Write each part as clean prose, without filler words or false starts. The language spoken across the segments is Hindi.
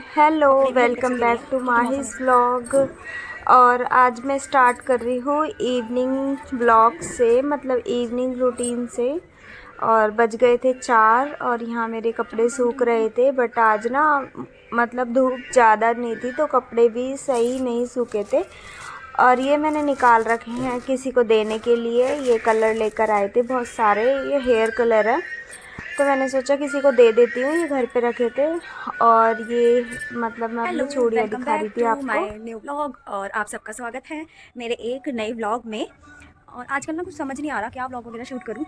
हेलो, कपड़े भी अपने बच्चों वेलकम के लिए बैक टू क्योंकि मौसम। माहिस व्लॉग। और आज मैं स्टार्ट कर रही हूँ इवनिंग व्लॉग से, मतलब इवनिंग रूटीन से। और बज गए थे 4 और यहाँ मेरे कपड़े सूख रहे थे, बट आज ना मतलब धूप ज़्यादा नहीं थी तो कपड़े भी सही नहीं सूखे थे। और ये मैंने निकाल रखे हैं किसी को देने के लिए। ये कलर लेकर आए थे बहुत सारे, ये हेयर कलर है तो मैंने सोचा किसी को दे देती हूँ। ये घर पे रखे थे। और ये मतलब मैं हेलो, अपनी चूड़ियाँ वेलकम दिखा बैक रही थी टू आपको। माय न्यू व्लॉग और आप सबका स्वागत है मेरे एक नए व्लॉग में। और आजकल ना कुछ समझ नहीं आ रहा क्या व्लॉग वगैरह शूट करूं।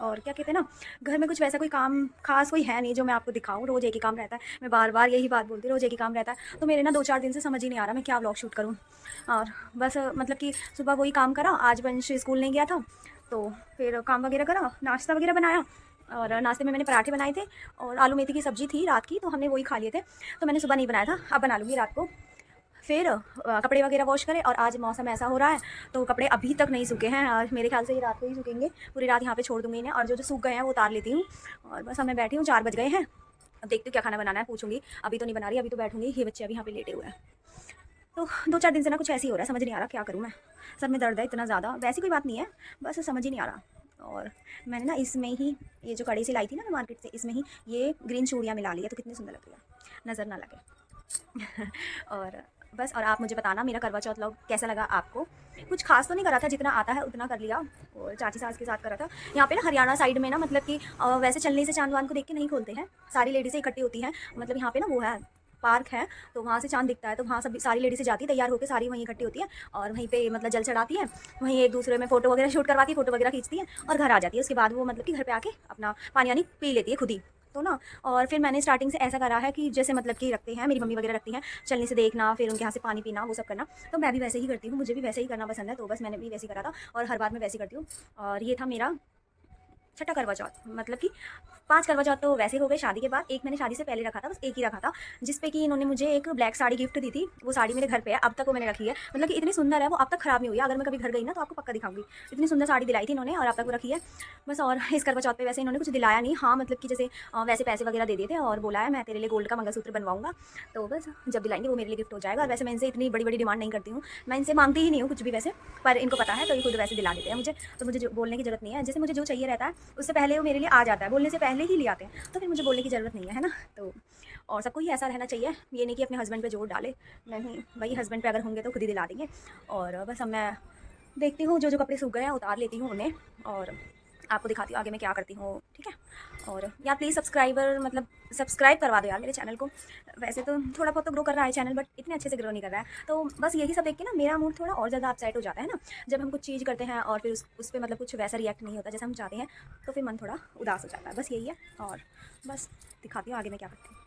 और क्या कहते हैं ना, घर में कुछ वैसा कोई काम खास कोई है नहीं जो मैं आपको दिखाऊं। रोज़ एक ही काम रहता है, मैं बार बार यही बात बोलती हूँ, रोज़ एक ही काम रहता है। तो मेरे ना 2-4 दिन से समझ ही नहीं आ रहा मैं क्या व्लॉग शूट करूँ। और बस मतलब कि सुबह वही काम करा, आज वंश स्कूल नहीं गया था तो फिर काम वगैरह करा, नाश्ता वगैरह बनाया। और नाश्ते में मैंने पराठे बनाए थे और आलू मेथी की सब्ज़ी थी रात की, तो हमने वही खा लिए थे। तो मैंने सुबह नहीं बनाया था, अब बना लूँगी रात को। फिर कपड़े वगैरह वॉश करें। और आज मौसम ऐसा हो रहा है तो कपड़े अभी तक नहीं सूखे हैं, आज मेरे ख्याल से ये रात को ही सूखेंगे। पूरी रात यहाँ पे छोड़ दूँगी इन्हें, और जो जो सूख गए हैं वो उतार लेती हूँ। और बस अब मैं बैठी हूँ, 4 बज गए हैं। अब देखती हूँ क्या खाना बनाना है, पूछूंगी। अभी तो नहीं बना रही, अभी तो बैठूंगी। ये बच्चे अभी यहाँ पे लेटे हुए हैं। तो 2-4 दिन से ना कुछ ऐसे ही हो रहा है, समझ नहीं आ रहा क्या करूँ मैं। सर में दर्द है इतना ज़्यादा, वैसी कोई बात नहीं है, बस समझ ही नहीं आ रहा। और मैंने ना इसमें ही ये जो कड़ी से लाई थी ना मैं मार्केट से, इसमें ही ये ग्रीन चूड़ियाँ मिला ली है, तो कितनी सुंदर लग रही है, नज़र ना लगे। और बस, और आप मुझे बताना मेरा करवा चौथ व्लॉग कैसा लगा आपको। कुछ खास तो नहीं करा था, जितना आता है उतना कर लिया। और चाची सास के साथ करा था। यहाँ पे ना हरियाणा साइड में ना, मतलब कि वैसे चलने से चांद वांद को देख के नहीं खोलते हैं, सारी लेडीज़ें इकट्ठी होती हैं। मतलब यहाँ पे ना वो है, पार्क है, तो वहाँ से चांद दिखता है, तो वहाँ सब सारी लेडीज़ें जाती है तैयार होकर, सारी वहीं इकट्ठी होती है। और वहीं पे मतलब जल चढ़ाती है, वहीं एक दूसरे में फ़ोटो वगैरह शूट करवाती है, फ़ोटो वगैरह खींचती है और घर आ जाती है। उसके बाद वो मतलब कि घर पे आके अपना पानी वानी पी लेती है खुद ही। तो ना, और फिर मैंने स्टार्टिंग से ऐसा करा है कि जैसे मतलब कि रखते हैं, मेरी मम्मी वगैरह रखती हैं, चलने से देखना, फिर उनके यहाँ से पानी पीना, वो सब करना। तो मैं भी वैसे ही करती हूँ, मुझे भी वैसे ही करना पसंद है, तो बस मैंने भी वैसे ही करा था और हर बार मैं वैसे ही करती हूँ। और ये था मेरा छठा करवा चौथ, मतलब कि 5 करवा चौथ तो वैसे हो गए शादी के बाद। एक मैंने शादी से पहले रखा था, बस एक ही रखा था, जिस पे कि इन्होंने मुझे एक ब्लैक साड़ी गिफ्ट दी थी। वो साड़ी मेरे घर पे है, अब तक वो मैंने रखी है। मतलब कि इतनी सुंदर है वो, अब तक खराब नहीं हुई है। अगर मैं कभी घर गई ना तो आपको पक्का दिखाऊंगी। इतनी सुंदर साड़ी दिलाई थी इन्होंने और अब तक वो रखी है। बस, और इस करवा चौथ पे वैसे इन्होंने कुछ दिलाया नहीं, हाँ मतलब कि जैसे वैसे पैसे वगैरह दे दिए थे और बोला है मैं तेरे लिए गोल्ड का मंगलसूत्र बनवाऊंगा, तो बस जब दिलाएंगे वो मेरे लिए गिफ्ट हो जाएगा। और वैसे मैं इनसे इतनी बड़ी बड़ी डिमांड नहीं करती हूँ, मैं इनसे मांगती ही नहीं हूँ कुछ भी वैसे, पर इनको पता है तो ये खुद वैसे दिला देते हैं मुझे। तो मुझे जो बोलने की जरूरत नहीं है, जैसे मुझे जो चाहिए रहता है उससे पहले वो मेरे लिए आ जाता है, बोलने से पहले ही ले आते हैं, तो फिर मुझे बोलने की ज़रूरत नहीं है ना। तो और सबको ही ऐसा रहना चाहिए, ये नहीं कि अपने हस्बैंड पे जोर डाले, नहीं भाई, हस्बैंड पे अगर होंगे तो खुद ही दिला देंगे। और बस अब मैं देखती हूँ, जो जो कपड़े सूख गए हैं उतार लेती हूँ उन्हें, और आपको दिखाती हूँ आगे मैं क्या करती हूँ, ठीक है। और यार प्लीज़ सब्सक्राइबर मतलब सब्सक्राइब करवा दो यार मेरे चैनल को। वैसे तो थोड़ा बहुत तो ग्रो कर रहा है चैनल, बट इतने अच्छे से ग्रो नहीं कर रहा है। तो बस यही सब देख के ना मेरा मूड थोड़ा और ज़्यादा अपसेट हो जाता है ना, जब हम कुछ चीज़ करते हैं और फिर उस पर मतलब कुछ वैसा रिएक्ट नहीं होता जैसा हम चाहते हैं, तो फिर मन थोड़ा उदास हो जाता है, बस यही है। और बस दिखाती हूँ आगे मैं क्या करती हूँ।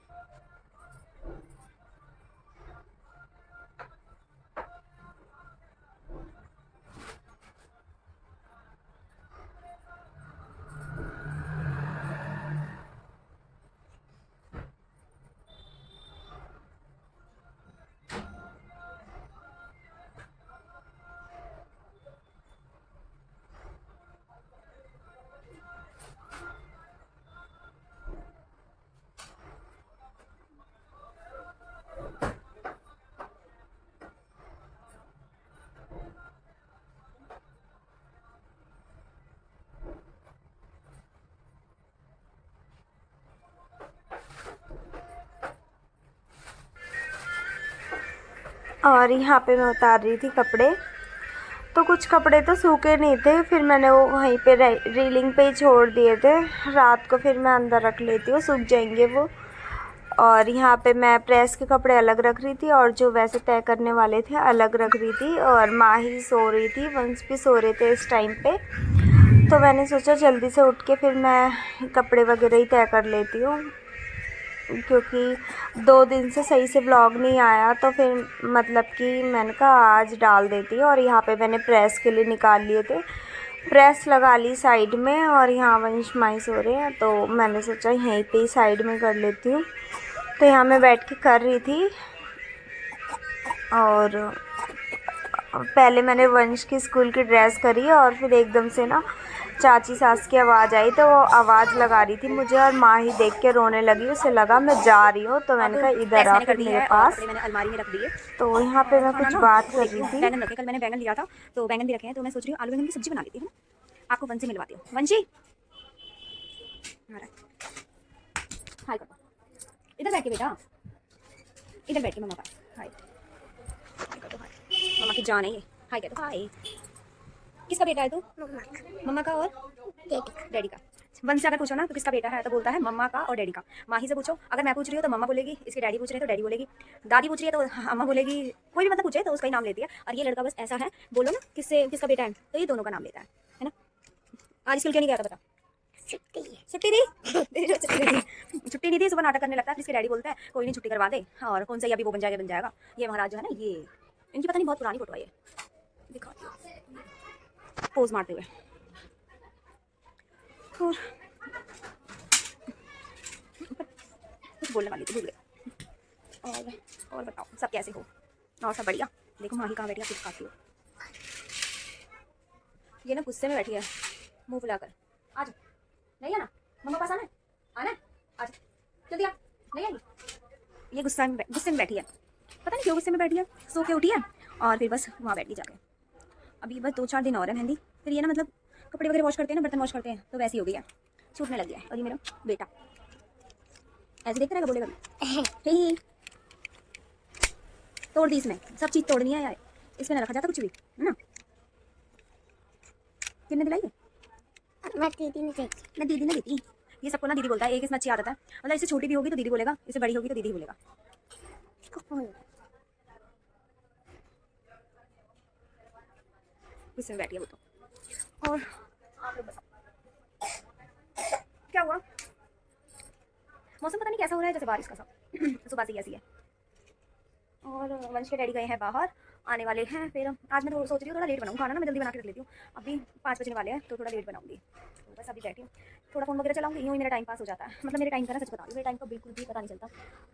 और यहाँ पे मैं उतार रही थी कपड़े, तो कुछ कपड़े तो सूखे नहीं थे, फिर मैंने वो वहीं पे रीलिंग पे ही छोड़ दिए थे। रात को फिर मैं अंदर रख लेती हूँ, सूख जाएंगे वो। और यहाँ पे मैं प्रेस के कपड़े अलग रख रही थी और जो वैसे तय करने वाले थे अलग रख रही थी। और माही सो रही थी, वंश भी सो रहे थे इस टाइम पे, तो मैंने सोचा जल्दी से उठ के फिर मैं कपड़े वगैरह ही तय कर लेती हूँ, क्योंकि 2 दिन से सही से ब्लॉग नहीं आया, तो फिर मतलब कि मैंने कहा आज डाल देती हूँ। और यहाँ पे मैंने प्रेस के लिए निकाल लिए थे, प्रेस लगा ली साइड में। और यहाँ वंश माई सो रहे हैं तो मैंने सोचा यहीं पे ही साइड में कर लेती हूँ, तो यहाँ मैं बैठ के कर रही थी। और पहले मैंने वंश की स्कूल की ड्रेस करी और फिर एकदम से ना चाची सास की आवाज़ आई तो वो आवाज़ लगा रही थी मुझे और माही देख के रोने लगी। उसे लगा मैं जा रही हूँ तो मैंने कहा इधर आ फिर मेरे पास। कपड़े मैंने अलमारी में रख दिए। तो यहाँ पे मैं खाना कुछ ना बात वो कर देख रही रही हूँ, थी। बैंगन रखे, कल मैंने बैंगन लिया था तो बैंगन भी रखे हैं, तो मैं सोच रही हूँ आलू बैंगन की सब्जी बना लेती हूँ ना। आपको वंशी मिलवाती हूँ। वंशी हाय कर दो, इधर बैठ के बेटा, इधर बैठ के मम्मा पास हाय कर दो। हाय मम्मा की जान है ये, हाय कर दो हाय। किसका बेटा है तू? मम्मा का और डैडी का। वंश से अगर पूछो ना तो किसका बेटा है तो बोलता है मम्मा का और डैडी का। माही से पूछो, अगर मैं पूछ रही हूँ तो मम्मा बोलेगी, इसके डैडी पूछ रहे हैं तो डैडी बोलेगी, दादी पूछ रही है तो अम्मा बोलेगी, कोई भी मतलब पूछे तो उसका ही नाम लेती है। और ये लड़का बस ऐसा है, बोलो ना किससे किसका बेटा है तो ये दोनों का नाम लेता है ना। आज स्कूल क्यों नहीं गया था बता? छुट्टी थी छुट्टी नहीं थी, सुबह नाटक करने लगता है, इसके डैडी बोलते हैं कोई नहीं छुट्टी करवा दे, और कौन सा अभी वो बन जाएगा। ये महाराज जो है ना, ये इनकी पता नहीं बहुत पुरानी फोटो है, ये दिखाती हूँ पोज मारते हुए। और कुछ बोलने वाली थी भूल गई। और बताओ सब कैसे हो? और सब बढ़िया। देखो माही कहाँ बैठी है, कुछ खाती हो। ये ना गुस्से में बैठी है मुंह फुलाकर। आज नहीं आना, मम्मा पास आना है, आना है आज, जल्दी आ। नहीं आएगी, ये गुस्से में बैठी है, पता नहीं क्यों गुस्से में बैठी है। सो के उठी है और फिर बस वहाँ बैठ गई जाके। अभी बस 2-4 दिन और है मेहंदी, फिर ये ना मतलब कपड़े वगैरह वॉश करते हैं ना, बर्तन वॉश करते हैं तो वैसी हो गई है, छूटने लग गया है। और ये मेरा बेटा ऐसे देखते रहेगा, बोलेगा ही तोड़ दी, इसमें सब चीज़ तोड़नी है यार, इसमें ना रखा जाता कुछ भी, है ना। किसने दिलाई है? मैं दीदी ने दी थी। ये सबको ना दीदी बोलता है, एक इसमें अच्छी आदत है, मतलब इससे छोटी भी होगी तो दीदी बोलेगा, इससे बड़ी होगी तो दीदी ही बोलेगा। गुस्से में बैठी है वो तो। और आप लोग बताओ क्या हुआ? मौसम पता नहीं कैसा हो रहा है, जैसे बारिश का सब सुबह से ऐसी है। और वंश के डैडी गए हैं बाहर, आने वाले हैं। फिर आज मैं तो सोच रही हूँ थोड़ा लेट बनाऊँ खाना ना, मैं जल्दी बना के रख लेती हूँ। अभी 5 बजने वाले हैं तो थोड़ा लेट बनाऊंगी। तो बस अभी बैठी हूँ, थोड़ा फ़ोन वगैरह चलाऊंगी, यूँ ही मेरा टाइम पास हो जाता है। मतलब मेरे टाइम का ना, सच बता रही हूँ, मेरे टाइम का बिल्कुल भी पता नहीं चलता,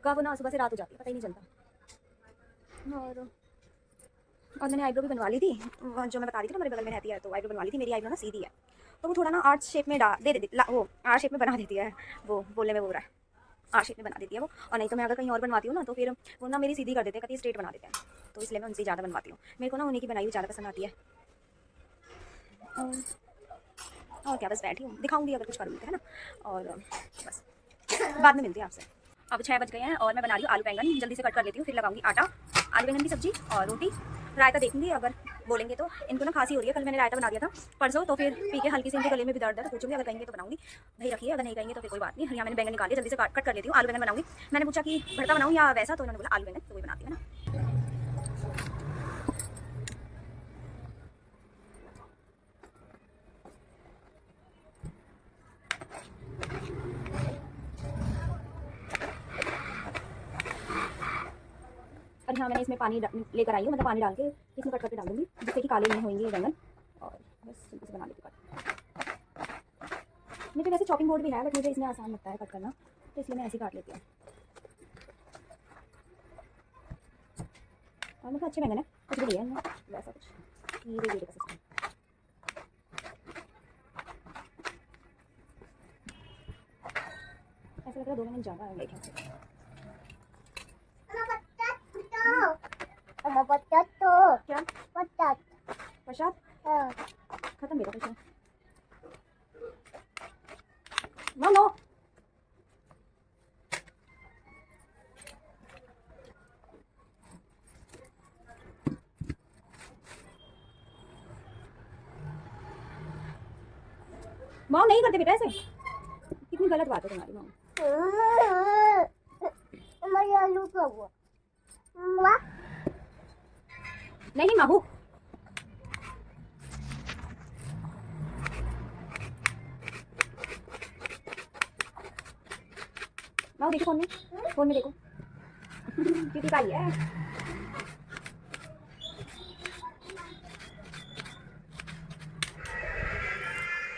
कब ना सुबह से रात हो जाती है, पता ही नहीं चलता। और मैंने आईब्रो भी बनवा ली थी, जो मैं बता रही थी ना मेरे बगल में रहती है, तो आईब्रो बनवा ली थी। मेरी आईब्रो ना सीधी है, तो वो थोड़ा ना आर्ट शेप में वो आर्ट शेप में बना देती है, वो बोलने में वो रहा है, आर्ट शेप में बना देती है वो। और नहीं तो मैं अगर कहीं और बनवाती हूँ ना तो फिर वो ना मेरी सीधी कर देते हैं, कभी स्ट्रेट बना देते हैं, तो इसलिए मैं उनसे ज़्यादा बनवाती हूँ। मेरे को ना उन्हीं की बनाई हुई ज़्यादा पसंद आती है। और क्या, बस बैठी हूँ, दिखाऊंगी अगर कुछ करूँगी, है ना। और बस बाद में मिलती है आपसे। अब 6 बज गए हैं और मैं बना रही हूँ आलू बैंगन, जल्दी से कट कर लेती हूँ, फिर लगाऊंगी आटा। आलू बैंगन की सब्जी और रोटी, रायता देखूंगी, अगर बोलेंगे तो। इनको ना खांसी हो रही है, कल मैंने रायता बना दिया था परसों, तो फिर पी के हल्की से इनके गले में भी दर्द है, पूछूंगी, अगर कहेंगे तो बनाऊंगी, दही रखिए, अगर नहीं कहेंगे तो फिर कोई बात नहीं। यहाँ मैंने बैंगन निकाल लिया, जल्दी से कट कर लेती हूँ, आलू बैंगन बनाऊंगी। मैंने पूछा कि भरता बनाऊँ या वैसा, तो उन्होंने बोला आलू बैंगन, तो वही बनाती है ना। और यहाँ मैंने इसमें पानी लेकर आई हूँ, मतलब पानी डाल के इसमें कट करके डाल दूँगी, जिससे कि काले नहीं होंगे ये बैंगन। और बस सिंपल से बना लेती कट। मुझे वैसे चॉपिंग बोर्ड भी है, बट मुझे इसमें आसान लगता है कट करना, तो इसलिए मैं ऐसे ही काट लेती हूँ। और मतलब अच्छे बैंगन है, कुछ भी नहीं है वैसा कुछ, ये का सिस्टम। ऐसा लग रहा है 2 बैंगन ज़्यादा है मेरे ख्याल से। क्या प्रसाद खत्म मेरा पैसा। नो नो माँ नहीं करते बेटा ऐसे, कितनी गलत बात है तुम्हारी माँ। नहीं माहू, माँ देखो फोन में देखो क्योंकि का ही है।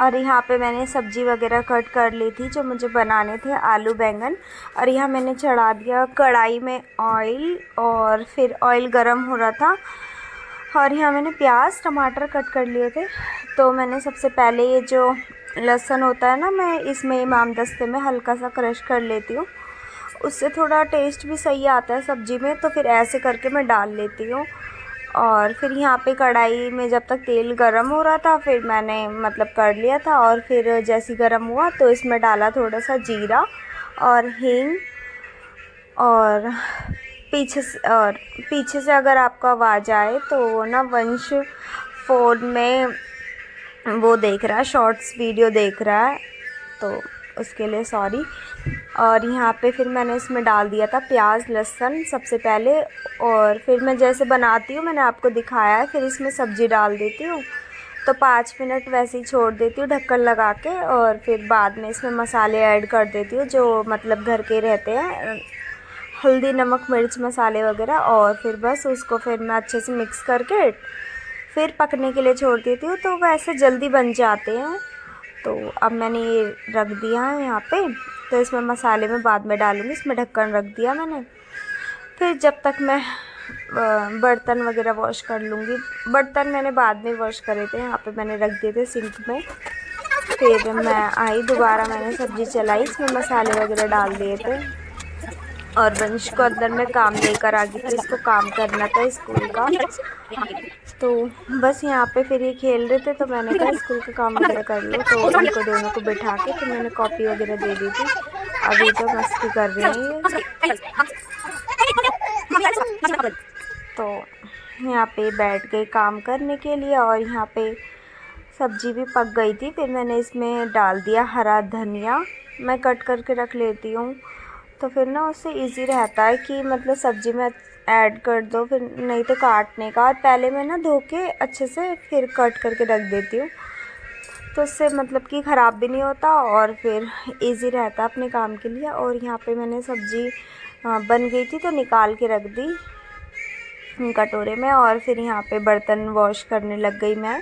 और यहाँ पे मैंने सब्जी वगैरह कट कर ली थी जो मुझे बनाने थे, आलू बैंगन। और यहाँ मैंने चढ़ा दिया कढ़ाई में ऑयल, और फिर ऑयल गरम हो रहा था और यहाँ मैंने प्याज टमाटर कट कर लिए थे। तो मैंने सबसे पहले ये जो लहसुन होता है ना, मैं इसमें इमाम दस्ते में हल्का सा क्रश कर लेती हूँ, उससे थोड़ा टेस्ट भी सही आता है सब्ज़ी में। तो फिर ऐसे करके मैं डाल लेती हूँ। और फिर यहाँ पे कढ़ाई में जब तक तेल गरम हो रहा था, फिर मैंने मतलब कर लिया था। और फिर जैसे गरम हुआ तो इसमें डाला थोड़ा सा जीरा और हींग। और पीछे से अगर आपको आवाज़ आए तो वो ना वंश फ़ोन में वो देख रहा है, शॉर्ट्स वीडियो देख रहा है, तो उसके लिए सॉरी। और यहाँ पे फिर मैंने इसमें डाल दिया था प्याज लहसुन सबसे पहले। और फिर मैं जैसे बनाती हूँ मैंने आपको दिखाया है, फिर इसमें सब्ज़ी डाल देती हूँ। तो 5 मिनट वैसे ही छोड़ देती हूँ ढक्कन लगा के। और फिर बाद में इसमें मसाले ऐड कर देती हूँ जो मतलब घर के रहते हैं, हल्दी नमक मिर्च मसाले वगैरह। और फिर बस उसको फिर मैं अच्छे से मिक्स करके फिर पकने के लिए छोड़ देती हूँ। तो वैसे जल्दी बन जाते हैं। तो अब मैंने ये रख दिया है यहाँ पे। तो इसमें मसाले में बाद में डालूँगी, इसमें ढक्कन रख दिया मैंने। फिर जब तक मैं बर्तन वगैरह वॉश कर लूँगी। बर्तन मैंने बाद में वॉश करे थे, यहाँ पे मैंने रख दिए थे सिंक में। फिर मैं आई दोबारा, मैंने सब्ज़ी चलाई, इसमें मसाले वगैरह डाल दिए थे। और वंश को अंदर में काम लेकर आ गई थी, इसको काम करना था स्कूल का। तो बस यहाँ पे फिर ये खेल रहे थे, तो मैंने कहा स्कूल का काम वगैरह कर लो। तो इनको दोनों को बिठा के फिर मैंने कॉपी वगैरह दे दी थी। अभी तो मस्ती कर रही हैं ये। तो यहाँ पे बैठ गई काम करने के लिए। और यहाँ पे सब्ज़ी भी पक गई थी। फिर मैंने इसमें डाल दिया हरा धनिया, मैं कट करके रख लेती हूँ। तो फिर ना उससे इजी रहता है कि मतलब सब्ज़ी में ऐड कर दो, फिर नहीं तो काटने का। और पहले मैं ना धो के अच्छे से फिर कट करके रख देती हूँ, तो उससे मतलब कि ख़राब भी नहीं होता और फिर इजी रहता है अपने काम के लिए। और यहाँ पे मैंने सब्ज़ी बन गई थी तो निकाल के रख दी कटोरे में। और फिर यहाँ पे बर्तन वॉश करने लग गई मैं।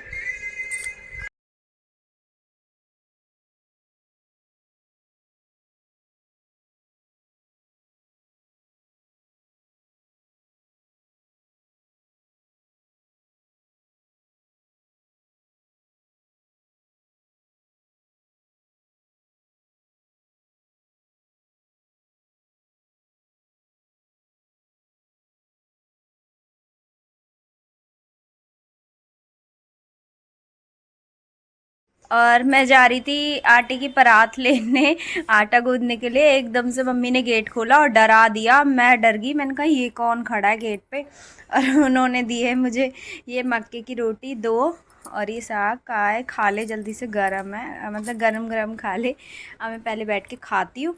और मैं जा रही थी आटे की परात लेने, आटा गूंदने के लिए। एकदम से मम्मी ने गेट खोला और डरा दिया। मैं डर गई, मैंने कहा ये कौन खड़ा है गेट पे। और उन्होंने दिए मुझे ये मक्के की रोटी 2 और ये साग का है, खा ले जल्दी से, गरम है, मतलब गरम गरम खा ले। अब मैं पहले बैठ के खाती हूँ,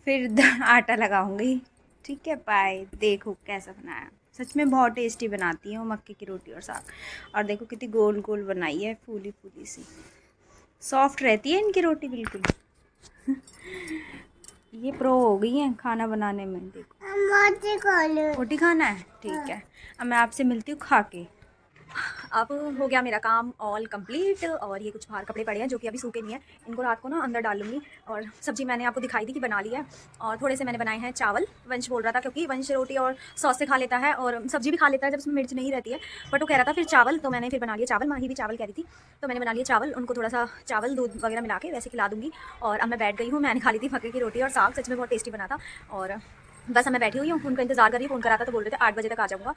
फिर आटा लगाऊंगी। ठीक है, बाय। देखो कैसा बनाया, सच में बहुत टेस्टी बनाती हूँ मक्के की रोटी और साग। और देखो कितनी गोल गोल बनाई है, फूली फूली सी, सॉफ्ट रहती है इनकी रोटी बिल्कुल। ये प्रो हो गई हैं खाना बनाने में। देखो रोटी खाना है, ठीक है। अब मैं आपसे मिलती हूँ खा के। अब हो गया मेरा काम ऑल कंप्लीट। और ये कुछ बाहर कपड़े पड़े हैं जो कि अभी सूखे नहीं हैं, इनको रात को ना अंदर डाल लूँगी। और सब्ज़ी मैंने आपको दिखाई थी कि बना ली है। और थोड़े से मैंने बनाए हैं चावल। वंश बोल रहा था, क्योंकि वंश रोटी और सॉस से खा लेता है और सब्ज़ी भी खा लेता है जब उसमें मिर्च नहीं रहती है, बट वो कह रहा था फिर चावल, तो मैंने फिर बना लिया चावल। माही भी चावल कह रही थी, तो मैंने बना लिया चावल। उनको थोड़ा सा चावल दूध वगैरह मिला के वैसे खिला दूँगी। और अब मैं बैठ गई हूँ, मैंने खा ली थी मक्के की रोटी और साग, सच में बहुत टेस्टी बना था। और बस अब मैं बैठी हुई हूँ, उनका इंतज़ार कर रही हूँ। फ़ोन करा था तो बोल रहे थे 8 बजे तक आ जाऊँगा।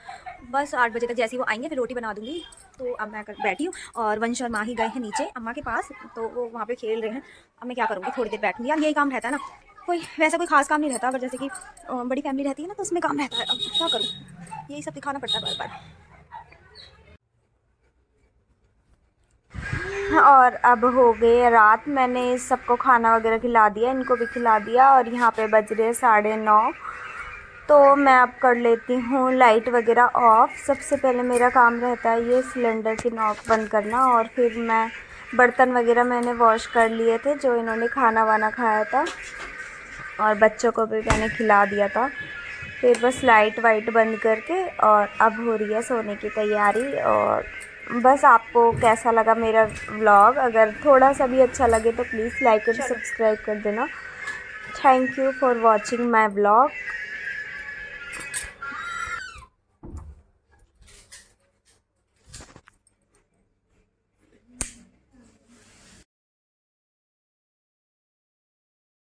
बस 8 बजे तक जैसे ही वो आएंगे फिर रोटी बना दूँगी। तो अब मैं बैठी हूँ। और वंश और माही गए हैं नीचे अम्मा के पास, तो वो वहाँ पे खेल रहे हैं। अब मैं क्या करूँगी, थोड़ी देर बैठूँगी। यार यही काम रहता है ना, कोई वैसा कोई खास काम नहीं रहता, अगर जैसे कि बड़ी फैमिली रहती है ना तो उसमें काम रहता है। अब क्या करूँ, यही सब दिखाना पड़ता है बार बार। और अब हो गई रात, मैंने सबको खाना वगैरह खिला दिया, इनको भी खिला दिया। और यहाँ पे बज रहे 9:30। तो मैं अब कर लेती हूँ लाइट वगैरह ऑफ़। सबसे पहले मेरा काम रहता है ये सिलेंडर की नॉब बंद करना। और फिर मैं बर्तन वगैरह मैंने वॉश कर लिए थे जो इन्होंने खाना वाना खाया था, और बच्चों को भी मैंने खिला दिया था। फिर बस लाइट वाइट बंद करके और अब हो रही है सोने की तैयारी। और बस आपको कैसा लगा मेरा व्लॉग, अगर थोड़ा सा भी अच्छा लगे तो प्लीज़ लाइक और सब्सक्राइब कर देना। Thank you for watching my vlog.